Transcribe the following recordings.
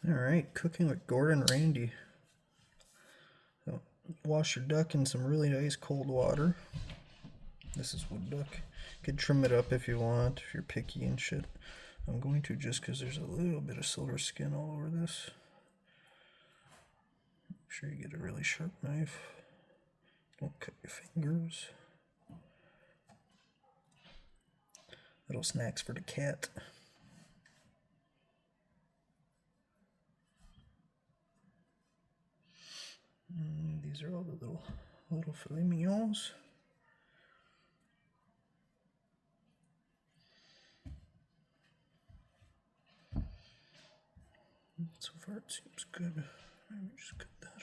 Alright, cooking with Gordon Ramsay. So, wash your duck in some really nice cold water. This is wood duck. You could trim it up if you want, if you're picky and shit. I'm going to just because there's a little bit of silver skin all over this. Make sure you get a really sharp knife. Don't cut your fingers. Little snacks for the cat. These are all the little filet mignons. So far it seems good. Let me just cut that out.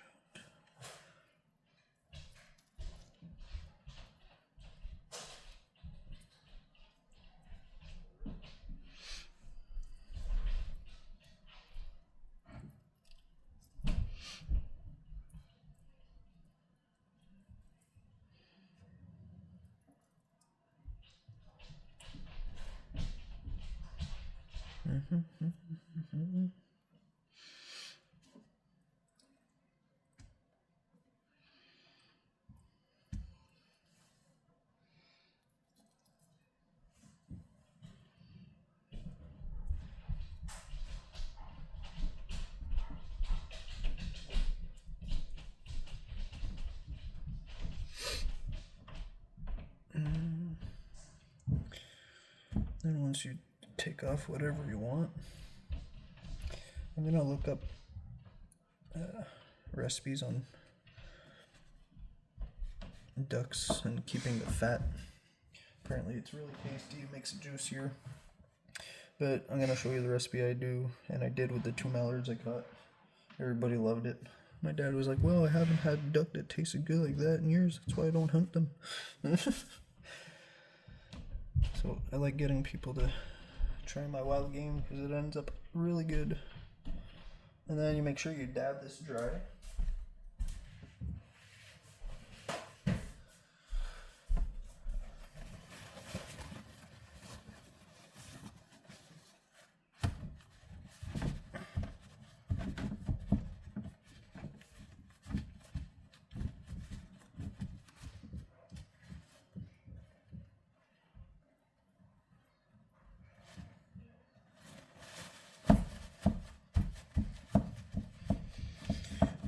Then once you take off whatever you want, I'm gonna look up recipes on ducks and keeping the fat. Apparently it's really tasty, it makes it juicier. But I'm gonna show you the recipe I do, and I did with the 2 mallards I caught. Everybody loved it. My dad was like, well, I haven't had a duck that tasted good like that in years, that's why I don't hunt them. So I like getting people to try my wild game because it ends up really good. And then you make sure you dab this dry.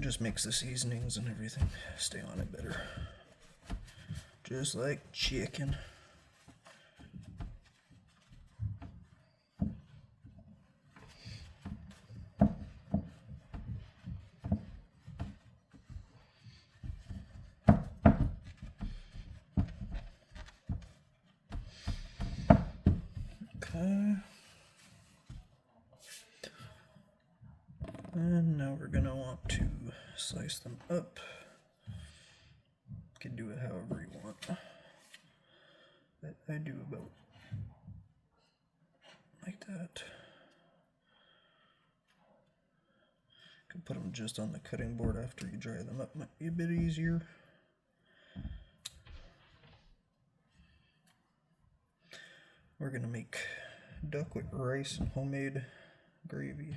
Just makes the seasonings and everything stay on it better. Just like chicken. Okay. And now we're gonna want to slice them up. You can do it however you want. But I do about like that. You can put them just on the cutting board after you dry them up. Might be a bit easier. We're gonna make duck with rice and homemade gravy.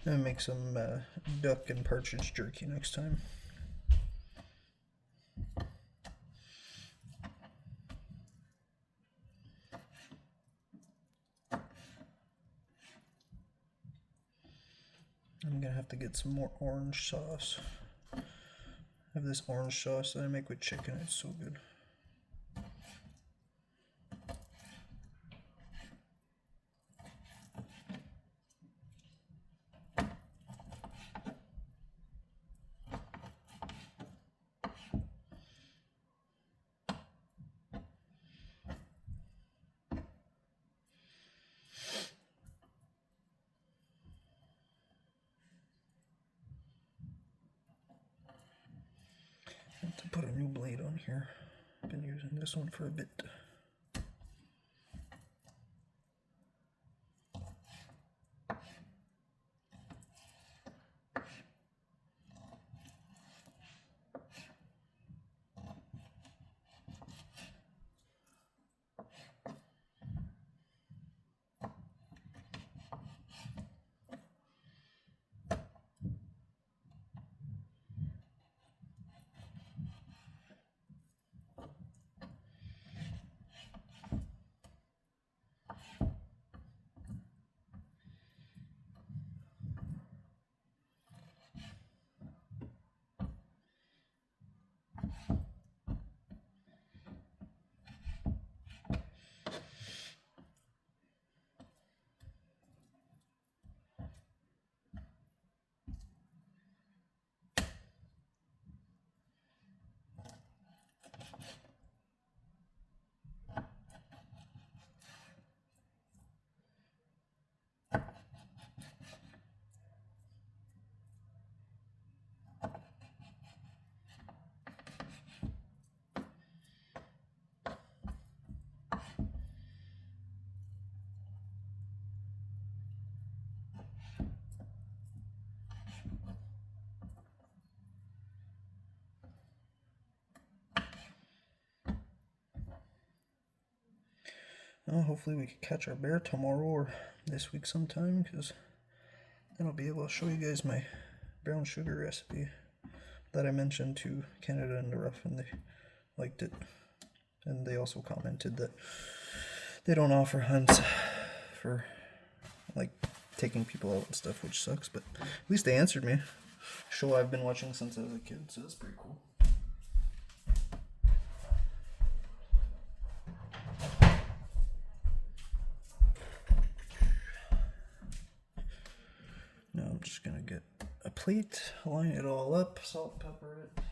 I'm gonna make some duck and partridge jerky next time. get some more orange sauce. I have this orange sauce that I make with chicken. It's so good. To put a new blade on here. I've been using this one for a bit. Well, hopefully we can catch our bear tomorrow or this week sometime, because then I'll be able to show you guys my brown sugar recipe that I mentioned to Canada and the Rough, and they liked it. And they also commented that they don't offer hunts for like taking people out and stuff, which sucks, but at least they answered me. Show I've been watching since I was a kid, so that's pretty cool. Now I'm just gonna get a plate, line it all up, salt, pepper it.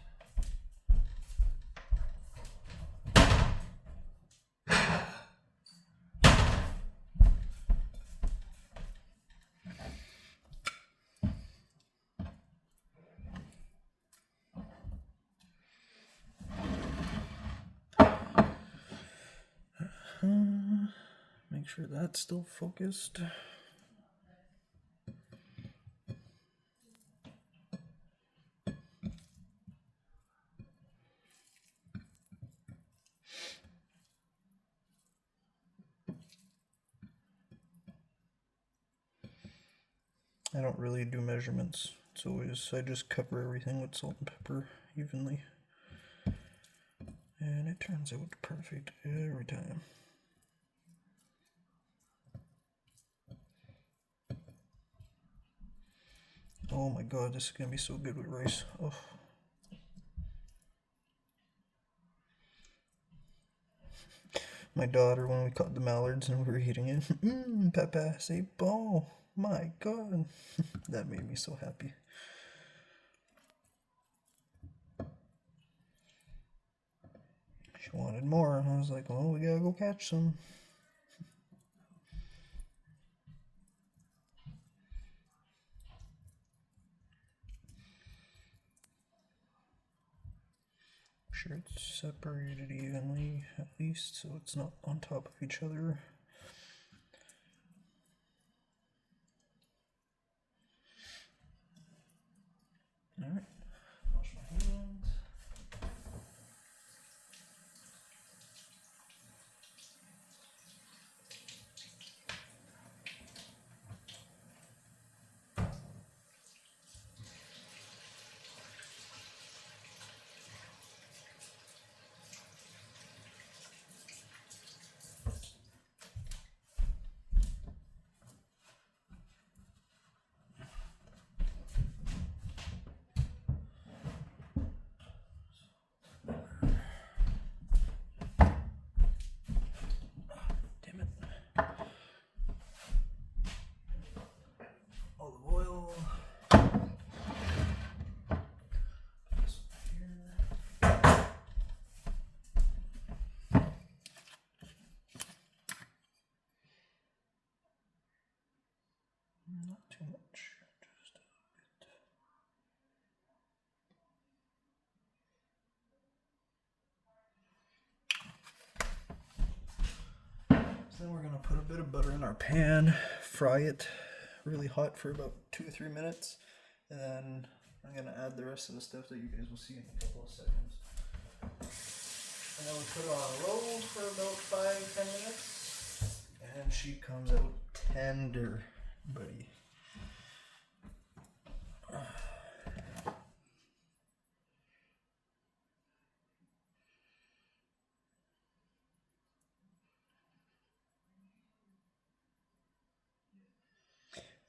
Make sure that's still focused. I don't really do measurements. It's always, I just cover everything with salt and pepper evenly. And it turns out perfect every time. Oh my god, this is gonna be so good with rice. Oh. My daughter, when we caught the mallards and we were eating it, Papa, c'est bon. My god. That made me so happy. She wanted more. I was like, well, we gotta go catch some. Sure it's separated evenly at least, so it's not on top of each other. All right, wash my hands. Then we're gonna put a bit of butter in our pan, fry it really hot for about 2 to 3 minutes, and then I'm gonna add the rest of the stuff that you guys will see in a couple of seconds. And then we put it on low for about 5-10 minutes, and she comes out tender, buddy.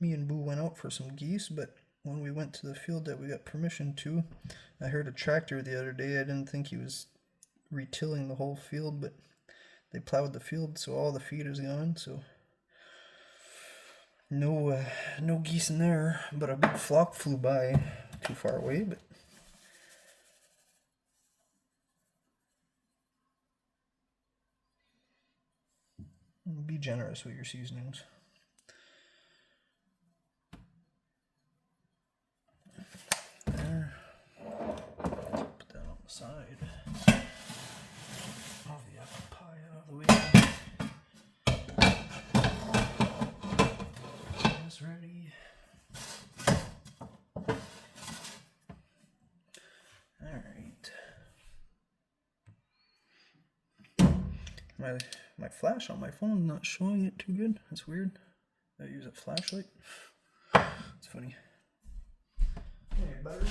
Me and Boo went out for some geese, but when we went to the field that we got permission to, I heard a tractor the other day. I didn't think he was retilling the whole field, but they plowed the field, so all the feed is gone. So no geese in there, but a big flock flew by, too far away. But be generous with your seasonings. There. Put that on the side. Move the apple pie out of the way. That's ready. Alright. My flash on my phone not showing it too good. That's weird. I use a flashlight. It's funny. Okay, butter.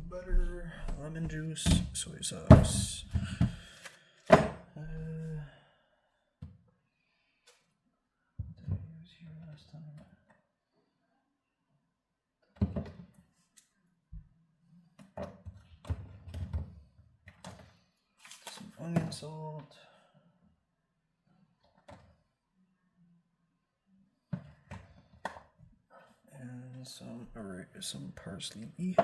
Butter, lemon juice, soy sauce. Onion salt, and some parsley.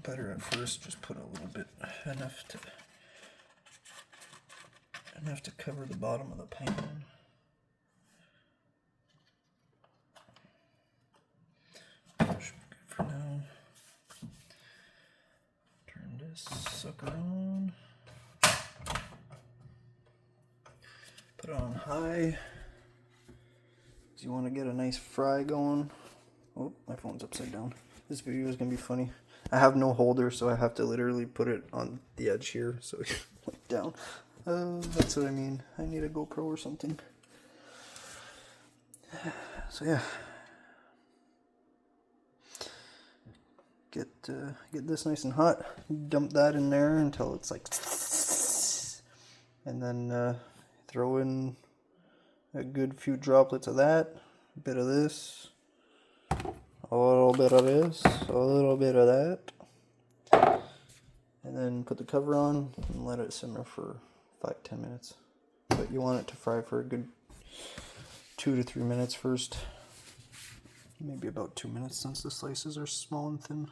Butter at first, just put a little bit, enough to cover the bottom of the pan. That should be good for now. Turn this sucker on. Put it on high. So you want to get a nice fry going. Oh, my phone's upside down. This video is gonna be funny. I have no holder, so I have to literally put it on the edge here so it can look down. That's what I mean. I need a GoPro or something. So yeah, get this nice and hot. Dump that in there until it's like, and then throw in a good few droplets of that, a bit of this, a little bit of this, a little bit of that, and then put the cover on and let it simmer for 5-10 minutes. But you want it to fry for a good 2 to 3 minutes first. Maybe about 2 minutes since the slices are small and thin.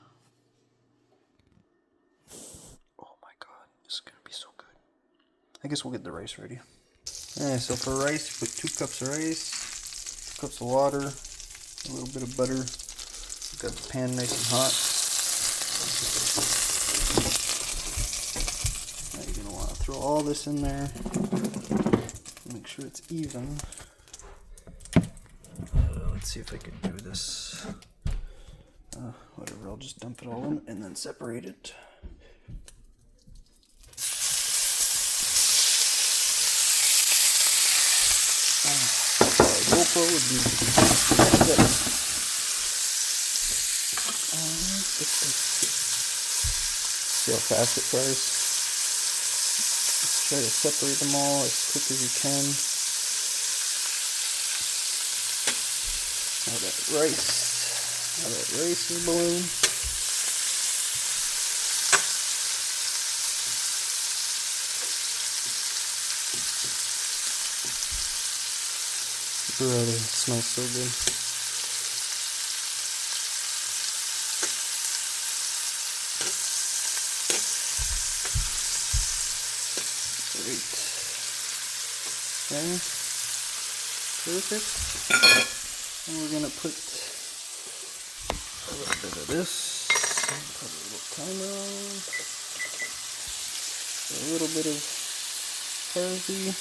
Oh my god, this is gonna be so good. I guess we'll get the rice ready. Alright, so for rice, put 2 cups of rice, 2 cups of water, a little bit of butter. Got the pan nice and hot. Now you're going to want to throw all this in there. Make sure it's even. Let's see if I can do this. Whatever, I'll just dump it all in and then separate it. GoPro would be better. See how fast it fries. Try to separate them all as quick as you can. Now that rice is boiling. Really, it smells so good. Great. Okay. Perfect. And we're gonna put a little bit of this. Put a little timer on. A little bit of parsley.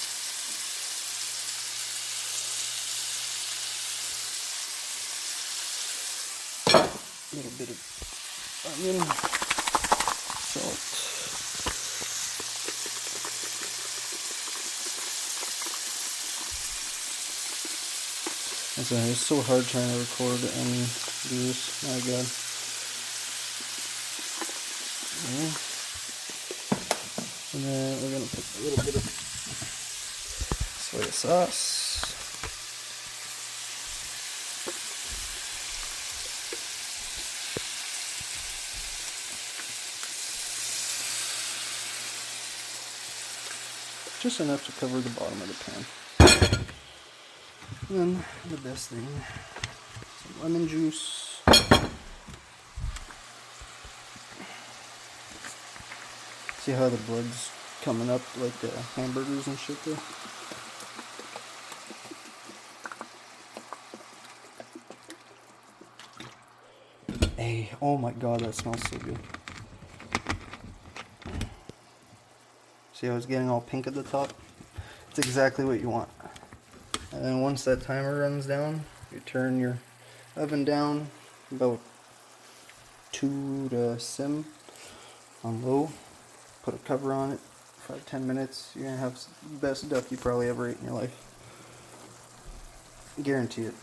A little bit of onion, salt. It's so hard trying to record and do this. My God. Okay. And then we're gonna put a little bit of soy sauce. Just enough to cover the bottom of the pan. And then the best thing, some lemon juice. See how the blood's coming up like the hamburgers and shit there? Hey, oh my God, that smells so good. See how it's getting all pink at the top? It's exactly what you want. And then once that timer runs down, you turn your oven down about 2 to sim on low. Put a cover on it for 10 minutes. You're gonna have the best duck you probably ever ate in your life. Guarantee it.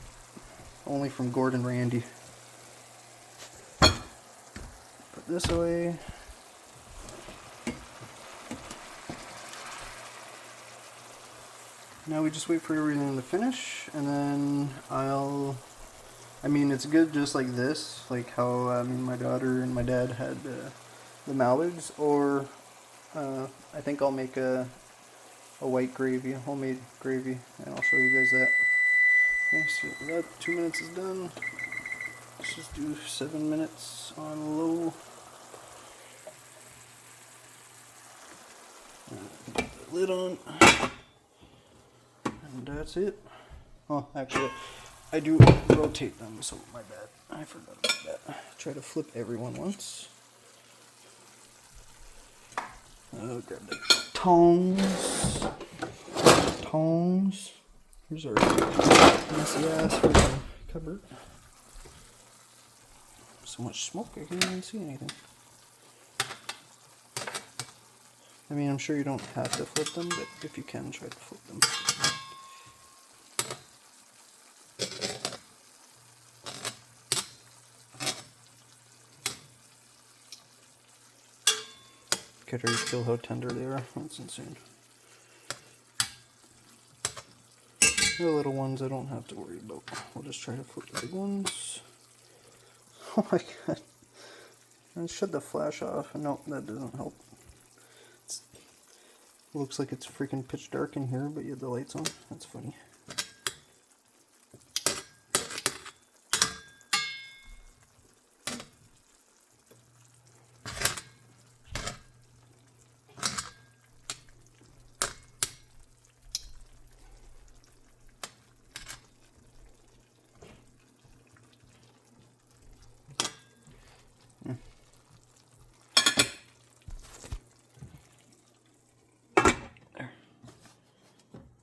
Only from Gordon Ramsay. Put this away. Now we just wait for everything to finish, and then I mean, it's good just like this, like how my daughter and my dad had the Mallards, or I think I'll make a white gravy, a homemade gravy, and I'll show you guys that. Okay, so that 2 minutes is done. Let's just do 7 minutes on low. Put the lid on. And that's it. Oh, actually, I do rotate them, so my bad. I forgot about that. Try to flip everyone once. Oh, grab the tongs. Tongs. Here's our messy ass freaking cupboard. So much smoke, I can't even see anything. I mean, I'm sure you don't have to flip them, but if you can, try to flip them. Could already feel how tender they are. That's insane. The little ones I don't have to worry about. We'll just try to flip the big ones. Oh my God. And shut the flash off. No, that doesn't help. It looks like it's freaking pitch dark in here, but you have the lights on. That's funny.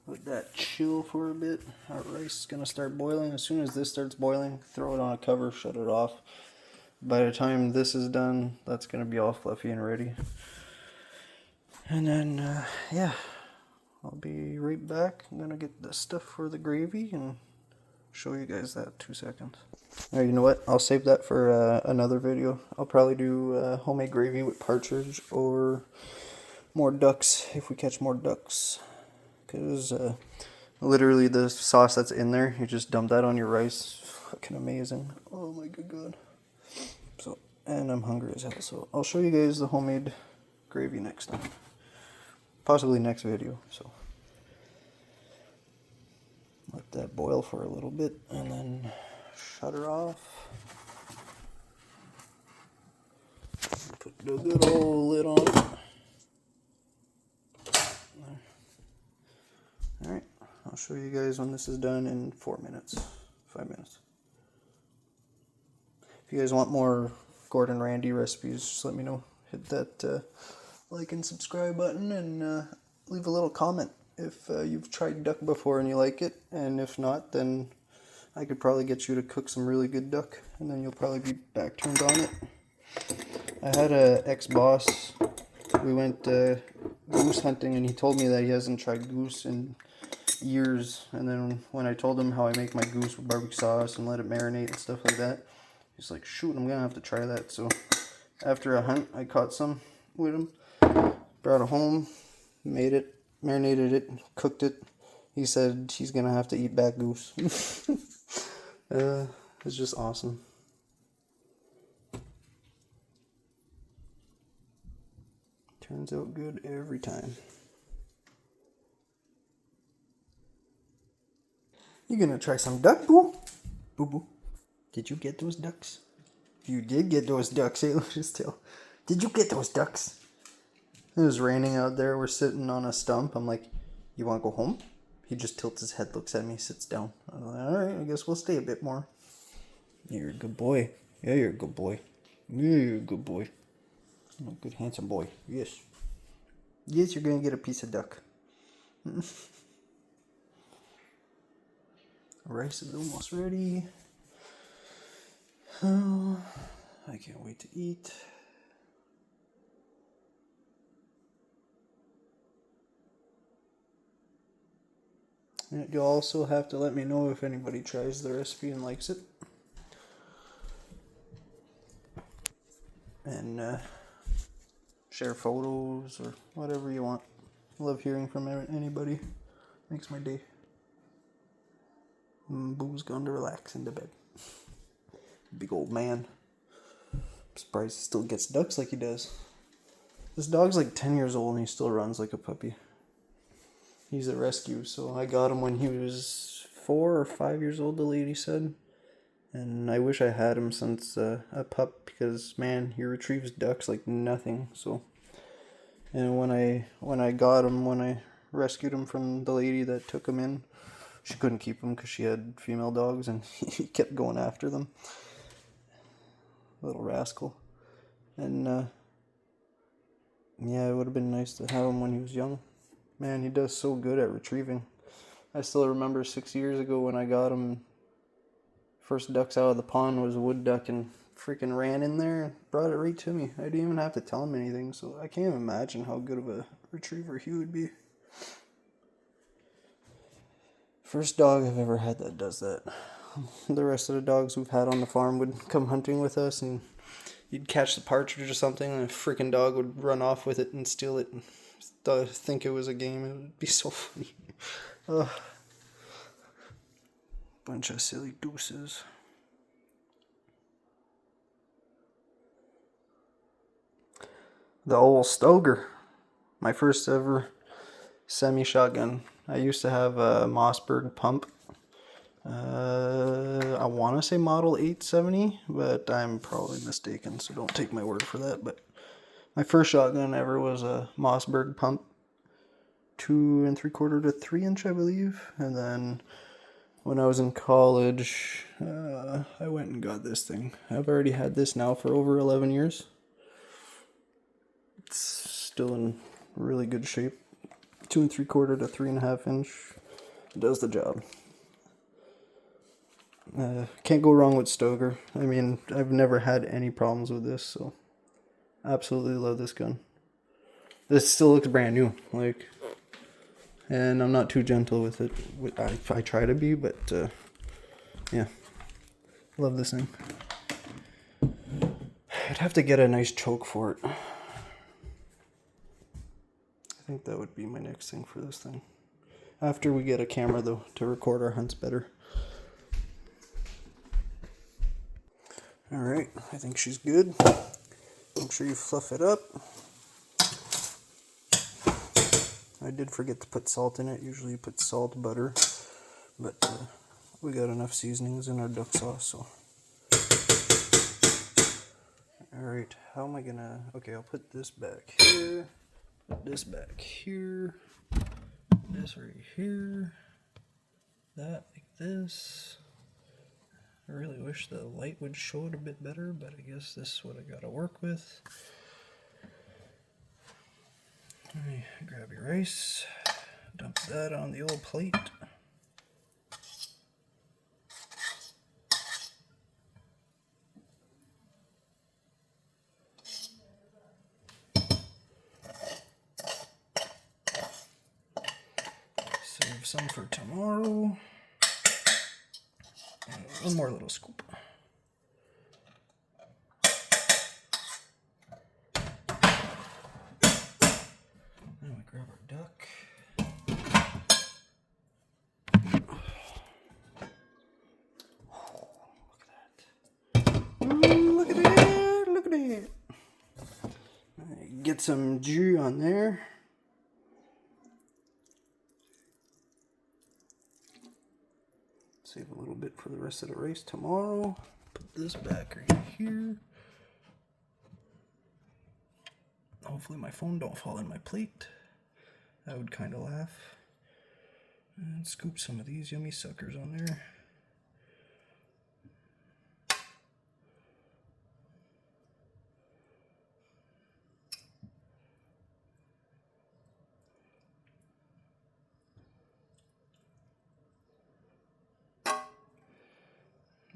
Let that chill for a bit. Our rice is going to start boiling. As soon as this starts boiling, throw it on a cover, shut it off. By the time this is done, that's going to be all fluffy and ready. And then, yeah, I'll be right back. I'm going to get the stuff for the gravy and show you guys that 2 seconds. Alright, you know what? I'll save that for another video. I'll probably do homemade gravy with partridge or more ducks if we catch more ducks. Because literally the sauce that's in there, you just dump that on your rice. Fucking amazing. Oh my good God. So, and I'm hungry as hell, so I'll show you guys the homemade gravy next time. Possibly next video, so. Let that boil for a little bit and then shut her off. Put the good old lid on it. Alright, I'll show you guys when this is done in 4 minutes, 5 minutes. If you guys want more Gordon Ramsay recipes, just let me know. Hit that like and subscribe button and leave a little comment if you've tried duck before and you like it. And if not, then I could probably get you to cook some really good duck and then you'll probably be back turned on it. I had a ex-boss. We went goose hunting and he told me that he hasn't tried goose in years. And then when I told him how I make my goose with barbecue sauce and let it marinate and stuff like that, he's like, shoot, I'm gonna have to try that. So after a hunt, I caught some with him, brought it home, made it, marinated it, cooked it. He said he's gonna have to eat back goose. It's just awesome. Turns out good every time. You gonna try some duck, boo? Boo boo. Did you get those ducks? If you did get those ducks, hey, let's just tell. Did you get those ducks? It was raining out there. We're sitting on a stump. I'm like, you want to go home? He just tilts his head, looks at me, sits down. I'm like, all right, I guess we'll stay a bit more. You're a good boy. Yeah, you're a good boy. Yeah, you're a good boy. You're a good, handsome boy. Yes. Yes, you're going to get a piece of duck. Rice is almost ready. Oh, I can't wait to eat. You'll also have to let me know if anybody tries the recipe and likes it. And share photos or whatever you want. Love hearing from anybody. Makes my day. Boo's gone to relax into bed. Big old man. I'm surprised he still gets ducks like he does. This dog's like 10 years old and he still runs like a puppy. He's a rescue, so I got him when he was 4 or 5 years old, the lady said. And I wish I had him since a pup because, man, he retrieves ducks like nothing. So, and when I got him, when I rescued him from the lady that took him in, she couldn't keep him because she had female dogs and he kept going after them. Little rascal. And yeah, it would have been nice to have him when he was young. Man, he does so good at retrieving. I still remember 6 years ago when I got him. First ducks out of the pond was a wood duck and freaking ran in there and brought it right to me. I didn't even have to tell him anything, so I can't even imagine how good of a retriever he would be. First dog I've ever had that does that. The rest of the dogs we've had on the farm would come hunting with us and you'd catch the partridge or something and a freaking dog would run off with it and steal it and think it was a game. It would be so funny. Bunch of silly deuces. The old Stoeger. My first ever semi-shotgun. I used to have a Mossberg pump. I want to say model 870, but I'm probably mistaken, so don't take my word for that. But my first shotgun ever was a Mossberg pump. 2 3/4 to 3 inch, I believe. And then when I was in college, I went and got this thing. I've already had this now for over 11 years. It's still in really good shape. 2 3/4 to 3.5 inch. It does the job. Can't go wrong with Stoeger. I mean, I've never had any problems with this, so absolutely love this gun. This still looks brand new, like, and I'm not too gentle with it. I try to be, but yeah, love this thing. I'd have to get a nice choke for it. I think that would be my next thing for this thing. After we get a camera, though, to record our hunts better. Alright, I think she's good. Make sure you fluff it up. I did forget to put salt in it. Usually you put salt, butter, but we got enough seasonings in our duck sauce, so. Alright, how am I gonna, okay, I'll put this back here, put this back here, this right here, that like this. I really wish the light would show it a bit better, but I guess this is what I gotta work with. Alright, grab your rice, dump that on the old plate. Save some for tomorrow. And one more little scoop. Now we grab our duck. Look at that! Look at that! Get some jus on there. Save a little bit for the rest of the rice tomorrow. Put this back right here. Hopefully my phone don't fall in my plate. I would kind of laugh. And scoop some of these yummy suckers on there.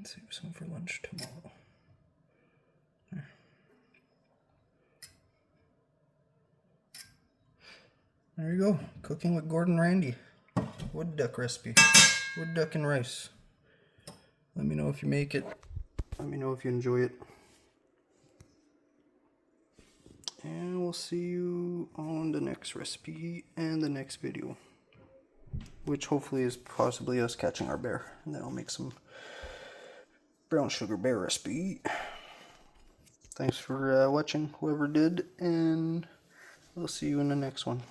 Save some for lunch tomorrow. There you go. Cooking with Gordon Randy. Wood duck recipe. Wood duck and rice. Let me know if you make it. Let me know if you enjoy it. And we'll see you on the next recipe and the next video. Which hopefully is possibly us catching our bear. And then I'll make some brown sugar bear recipe. Thanks for watching, whoever did, and we'll see you in the next one.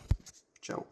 Ciao.